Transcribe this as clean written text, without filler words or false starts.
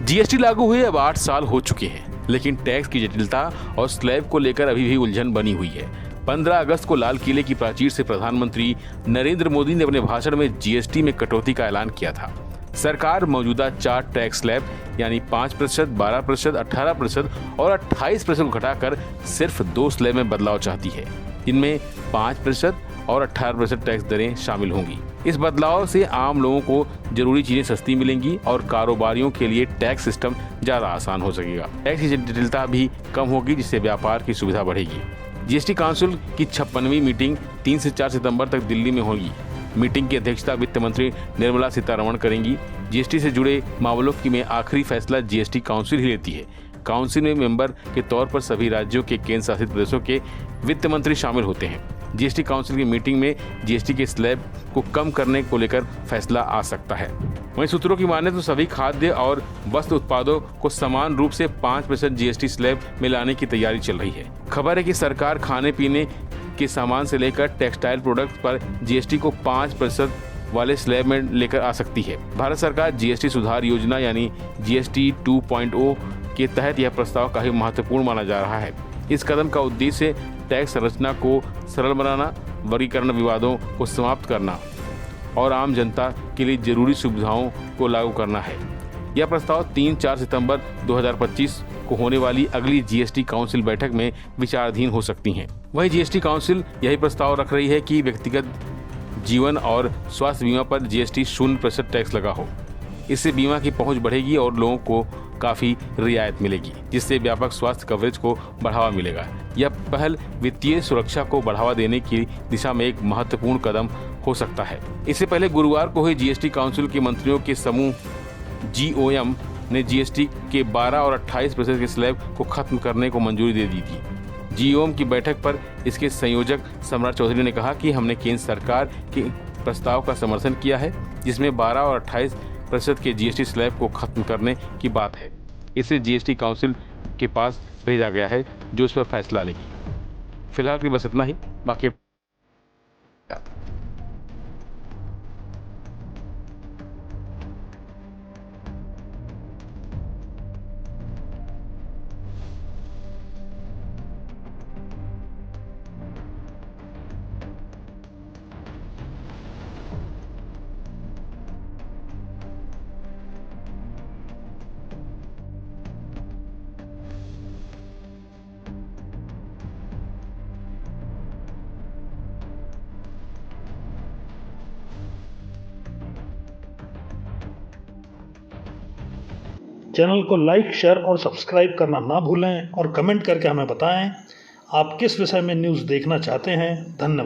GST लागू हुए अब 8 साल हो चुके हैं, लेकिन टैक्स की जटिलता और स्लैब को लेकर अभी भी उलझन बनी हुई है। 15 अगस्त को लाल किले की प्राचीर से प्रधानमंत्री नरेंद्र मोदी ने अपने भाषण में जीएसटी में कटौती का ऐलान किया था। सरकार मौजूदा 4 टैक्स स्लैब यानी 5%, 12%, 18% और 28% को घटाकर सिर्फ 2 स्लैब में बदलाव चाहती है। इनमें 5% और 18% टैक्स दरें शामिल होंगी। इस बदलाव से आम लोगों को जरूरी चीजें सस्ती मिलेंगी और कारोबारियों के लिए टैक्स सिस्टम ज्यादा आसान हो सकेगा। टैक्स की जटिलता भी कम होगी, जिससे व्यापार की सुविधा बढ़ेगी। जीएसटी काउंसिल की 56वीं मीटिंग 3 से 4 सितंबर तक दिल्ली में होगी। मीटिंग की अध्यक्षता वित्त मंत्री निर्मला सीतारमण करेंगी। जीएसटी से जुड़े मामलों की में आखिरी फैसला जीएसटी काउंसिल ही लेती है। काउंसिल में मेंबर के तौर पर सभी राज्यों के केंद्र शासित प्रदेशों के वित्त मंत्री शामिल होते हैं। जीएसटी काउंसिल की मीटिंग में जीएसटी के स्लैब को कम करने को लेकर फैसला आ सकता है। वहीं सूत्रों की माने तो सभी खाद्य और वस्त्र उत्पादों को समान रूप से 5% जीएसटी स्लैब में लाने की तैयारी चल रही है। खबर है कि सरकार खाने पीने के सामान से लेकर टेक्सटाइल प्रोडक्ट्स पर जीएसटी को 5% वाले स्लैब में लेकर आ सकती है। भारत सरकार जीएसटी सुधार योजना यानी जीएसटी 2.0 के तहत यह प्रस्ताव काफी महत्वपूर्ण माना जा रहा है। इस कदम का उद्देश्य टैक्स संरचना को सरल बनाना, वर्गीकरण विवादों को समाप्त करना और आम जनता के लिए जरूरी सुविधाओं को लागू करना है। यह प्रस्ताव 3-4 सितंबर 2025 को होने वाली अगली जीएसटी काउंसिल बैठक में विचाराधीन हो सकती हैं। वहीं जीएसटी काउंसिल यही प्रस्ताव रख रही है कि व्यक्तिगत जीवन और स्वास्थ्य बीमा पर जीएसटी 0% टैक्स लगा हो। इससे बीमा की पहुंच बढ़ेगी और लोगों को काफी रियायत मिलेगी, जिससे व्यापक स्वास्थ्य कवरेज को बढ़ावा मिलेगा। यह पहल वित्तीय सुरक्षा को बढ़ावा देने की दिशा में एक महत्वपूर्ण कदम हो सकता है। इससे पहले गुरुवार को हुई जीएसटी काउंसिल के मंत्रियों के समूह GOM ने जीएसटी के 12 और 28% के स्लैब को खत्म करने को मंजूरी दे दी थी। GOM की बैठक पर इसके संयोजक सम्राट चौधरी ने कहा कि हमने केंद्र सरकार के प्रस्ताव का समर्थन किया है, जिसमें 12 और 28% के जीएसटी स्लैब को खत्म करने की बात है। इसे जीएसटी काउंसिल के पास भेजा गया है, जो इस पर फैसला लेगी। फिलहाल की बस इतना ही। बाकी चैनल को लाइक, शेयर और सब्सक्राइब करना ना भूलें और कमेंट करके हमें बताएं आप किस विषय में न्यूज़ देखना चाहते हैं। धन्यवाद।